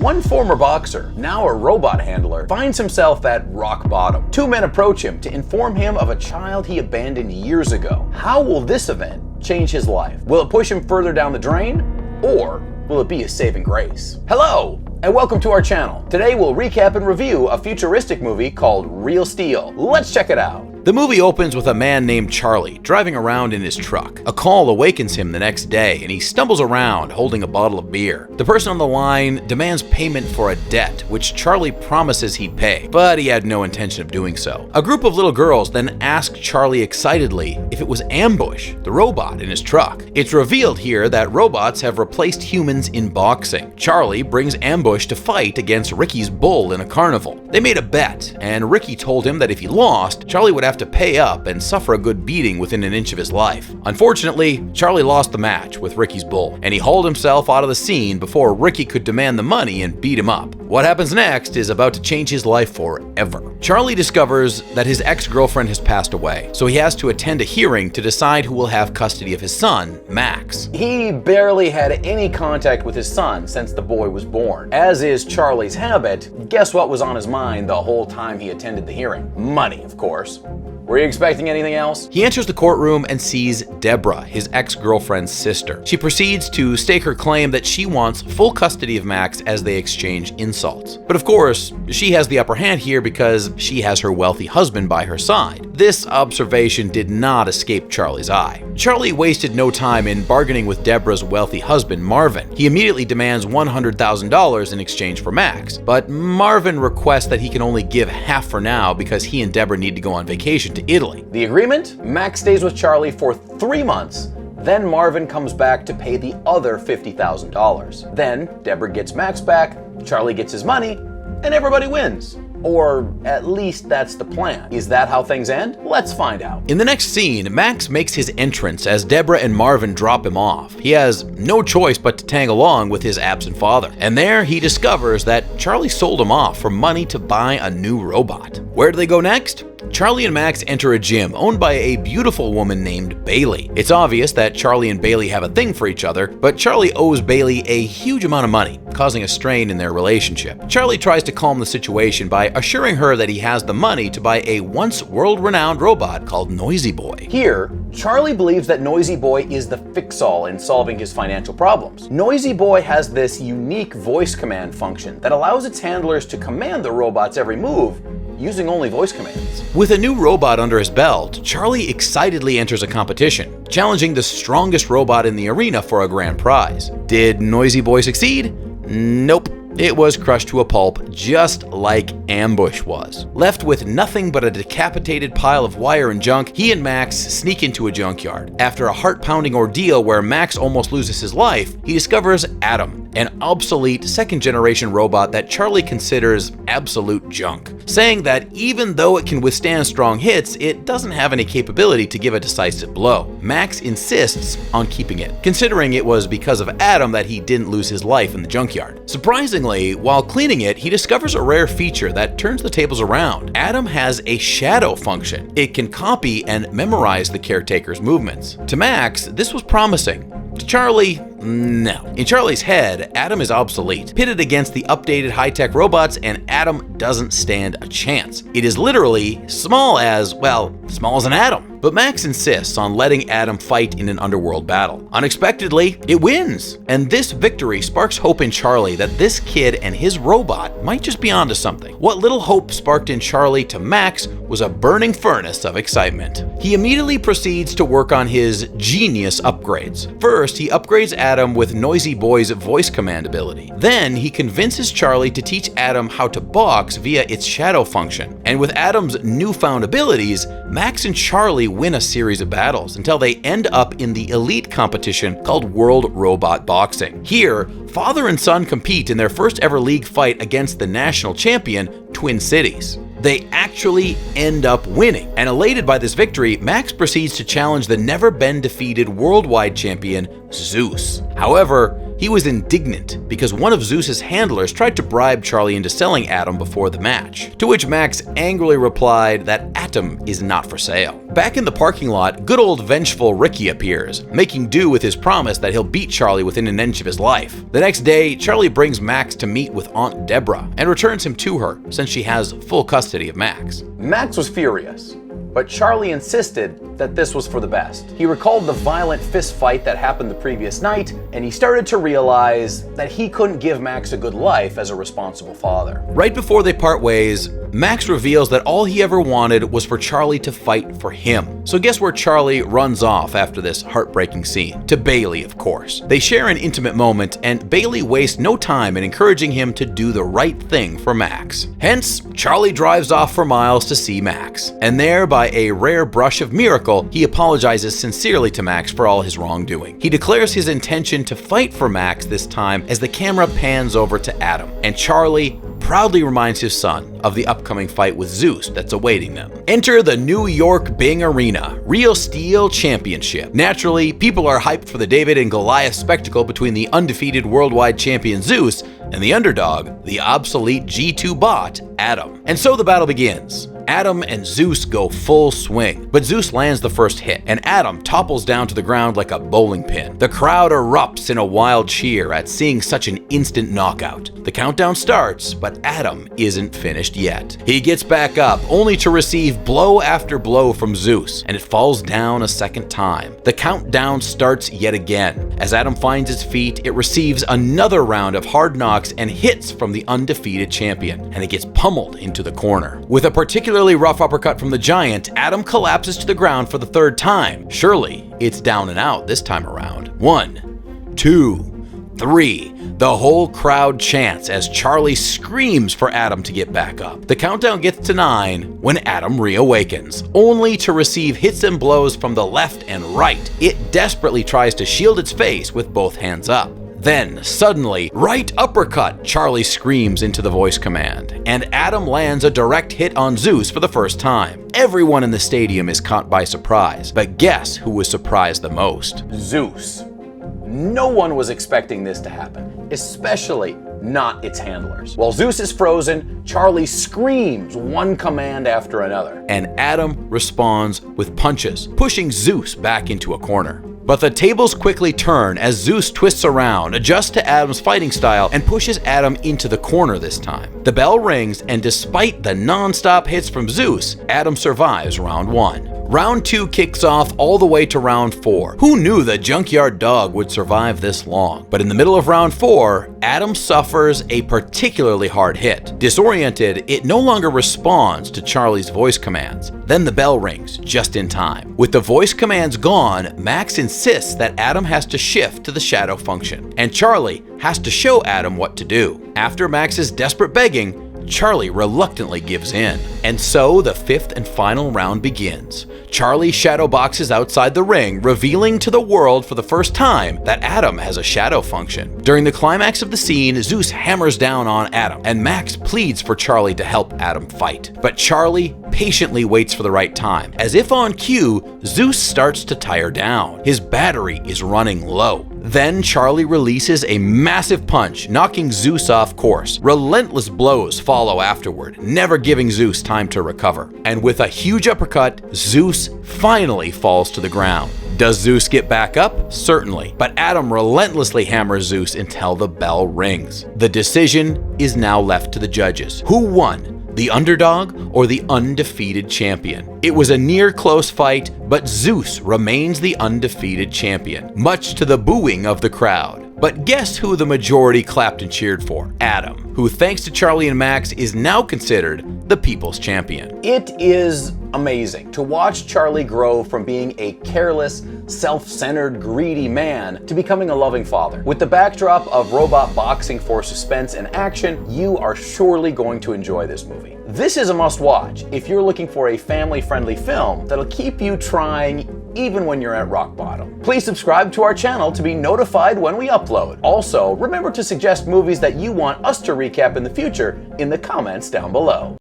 One former boxer, now a robot handler, finds himself at rock bottom. Two men approach him to inform him of a child he abandoned years ago. How will this event change his life? Will it push him further down the drain, or will it be a saving grace? Hello, and welcome to our channel. Today we'll recap and review a futuristic movie called Real Steel. Let's check it out. The movie opens with a man named Charlie driving around in his truck. A call awakens him the next day and he stumbles around holding a bottle of beer. The person on the line demands payment for a debt, which Charlie promises he'd pay, but he had no intention of doing so. A group of little girls then ask Charlie excitedly if it was Ambush, the robot in his truck. It's revealed here that robots have replaced humans in boxing. Charlie brings Ambush to fight against Ricky's bull in a carnival. They made a bet, and Ricky told him that if he lost, Charlie would have to pay up and suffer a good beating within an inch of his life. Unfortunately, Charlie lost the match with Ricky's bull, and he hauled himself out of the scene before Ricky could demand the money and beat him up. What happens next is about to change his life forever. Charlie discovers that his ex-girlfriend has passed away, so he has to attend a hearing to decide who will have custody of his son, Max. He barely had any contact with his son since the boy was born. As is Charlie's habit, guess what was on his mind the whole time he attended the hearing? Money, of course. Were you expecting anything else? He enters the courtroom and sees Deborah, his ex-girlfriend's sister. She proceeds to stake her claim that she wants full custody of Max as they exchange insults. But of course, she has the upper hand here because she has her wealthy husband by her side. This observation did not escape Charlie's eye. Charlie wasted no time in bargaining with Deborah's wealthy husband, Marvin. He immediately demands $100,000 in exchange for Max, but Marvin requests that he can only give half for now because he and Deborah need to go on vacation to Italy. The agreement? Max stays with Charlie for 3 months. Then Marvin comes back to pay the other $50,000. Then Deborah gets Max back, Charlie gets his money, and everybody wins. Or at least that's the plan. Is that how things end? Let's find out. In the next scene, Max makes his entrance as Deborah and Marvin drop him off. He has no choice but to tag along with his absent father. And there he discovers that Charlie sold him off for money to buy a new robot. Where do they go next? Charlie and Max enter a gym owned by a beautiful woman named Bailey. It's obvious that Charlie and Bailey have a thing for each other, but Charlie owes Bailey a huge amount of money, causing a strain in their relationship. Charlie tries to calm the situation by assuring her that he has the money to buy a once world-renowned robot called Noisy Boy. Here, Charlie believes that Noisy Boy is the fix-all in solving his financial problems. Noisy Boy has this unique voice command function that allows its handlers to command the robot's every move using only voice commands. With a new robot under his belt, Charlie excitedly enters a competition, challenging the strongest robot in the arena for a grand prize. Did Noisy Boy succeed? Nope. It was crushed to a pulp, just like Ambush was. Left with nothing but a decapitated pile of wire and junk, he and Max sneak into a junkyard. After a heart-pounding ordeal where Max almost loses his life, he discovers Adam, an obsolete second-generation robot that Charlie considers absolute junk, saying that even though it can withstand strong hits, it doesn't have any capability to give a decisive blow. Max insists on keeping it, considering it was because of Adam that he didn't lose his life in the junkyard. Surprisingly, while cleaning it, he discovers a rare feature that turns the tables around. Adam has a shadow function. It can copy and memorize the caretaker's movements. To Max, this was promising. To Charlie, no. In Charlie's head, Adam is obsolete, pitted against the updated high-tech robots, and Adam doesn't stand a chance. It is literally small as an atom. But Max insists on letting Adam fight in an underworld battle. Unexpectedly, it wins. And this victory sparks hope in Charlie that this kid and his robot might just be onto something. What little hope sparked in Charlie to Max was a burning furnace of excitement. He immediately proceeds to work on his genius upgrades. First, he upgrades Adam with Noisy Boy's voice command ability. Then, he convinces Charlie to teach Adam how to box via its shadow function. And with Adam's newfound abilities, Max and Charlie win a series of battles until they end up in the elite competition called World Robot Boxing. Here, father and son compete in their first ever league fight against the national champion, Twin Cities. They actually end up winning, and elated by this victory, Max proceeds to challenge the never-been-defeated worldwide champion, Zeus. However, he was indignant because one of Zeus's handlers tried to bribe Charlie into selling Atom before the match, to which Max angrily replied that Atom is not for sale. Back in the parking lot, good old vengeful Ricky appears, making do with his promise that he'll beat Charlie within an inch of his life. The next day, Charlie brings Max to meet with Aunt Deborah and returns him to her since she has full custody of Max. Max was furious, but Charlie insisted that this was for the best. He recalled the violent fist fight that happened the previous night, and he started to realize that he couldn't give Max a good life as a responsible father. Right before they part ways, Max reveals that all he ever wanted was for Charlie to fight for him. So guess where Charlie runs off after this heartbreaking scene? To Bailey, of course. They share an intimate moment, and Bailey wastes no time in encouraging him to do the right thing for Max. Hence, Charlie drives off for miles to see Max. And there, by a rare brush of miracle, he apologizes sincerely to Max for all his wrongdoing. He declares his intention to fight for Max this time as the camera pans over to Atom, and Charlie proudly reminds his son of the upcoming fight with Zeus that's awaiting them. Enter the New York Bing Arena, Real Steel Championship. Naturally, people are hyped for the David and Goliath spectacle between the undefeated worldwide champion Zeus and the underdog, the obsolete G2 bot, Atom. And so the battle begins. Atom and Zeus go full swing, but Zeus lands the first hit, and Atom topples down to the ground like a bowling pin. The crowd erupts in a wild cheer at seeing such an instant knockout. The countdown starts, but Atom isn't finished yet. He gets back up, only to receive blow after blow from Zeus, and it falls down a second time. The countdown starts yet again. As Atom finds his feet, it receives another round of hard knocks and hits from the undefeated champion, and it gets pummeled into the corner. With a particularly rough uppercut from the giant, Atom collapses to the ground for the third time. Surely, it's down and out this time around. 1, 2, 3. The whole crowd chants as Charlie screams for Atom to get back up. The countdown gets to 9 when Atom reawakens, only to receive hits and blows from the left and right. It desperately tries to shield its face with both hands up. Then, suddenly, right uppercut, Charlie screams into the voice command, and Atom lands a direct hit on Zeus for the first time. Everyone in the stadium is caught by surprise, but guess who was surprised the most? Zeus. No one was expecting this to happen, especially not its handlers. While Zeus is frozen, Charlie screams one command after another, and Atom responds with punches, pushing Zeus back into a corner. But the tables quickly turn as Zeus twists around, adjusts to Atom's fighting style, and pushes Atom into the corner this time. The bell rings, and despite the non-stop hits from Zeus, Atom survives round 1. Round 2 kicks off all the way to round 4. Who knew the Junkyard Dog would survive this long? But in the middle of round 4, Atom suffers a particularly hard hit. Disoriented, it no longer responds to Charlie's voice commands. Then the bell rings, just in time. With the voice commands gone, Max insists that Atom has to shift to the shadow function, and Charlie has to show Atom what to do. After Max's desperate begging, Charlie reluctantly gives in. And so the 5th and final round begins. Charlie shadow boxes outside the ring, revealing to the world for the first time that Atom has a shadow function. During the climax of the scene, Zeus hammers down on Atom, and Max pleads for Charlie to help Atom fight. But Charlie patiently waits for the right time. As if on cue, Zeus starts to tire down. His battery is running low. Then Charlie releases a massive punch, knocking Zeus off course. Relentless blows follow afterward, never giving Zeus time to recover. And with a huge uppercut, Zeus finally falls to the ground. Does Zeus get back up? Certainly, but Atom relentlessly hammers Zeus until the bell rings. The decision is now left to the judges. Who won? The underdog or the undefeated champion? It was a near close fight, but Zeus remains the undefeated champion, much to the booing of the crowd. But guess who the majority clapped and cheered for? Atom, who thanks to Charlie and Max is now considered the people's champion. It is amazing to watch Charlie grow from being a careless, self-centered, greedy man to becoming a loving father. With the backdrop of robot boxing for suspense and action, you are surely going to enjoy this movie. This is a must-watch if you're looking for a family-friendly film that'll keep you trying even when you're at rock bottom. Please subscribe to our channel to be notified when we upload. Also, remember to suggest movies that you want us to recap in the future in the comments down below.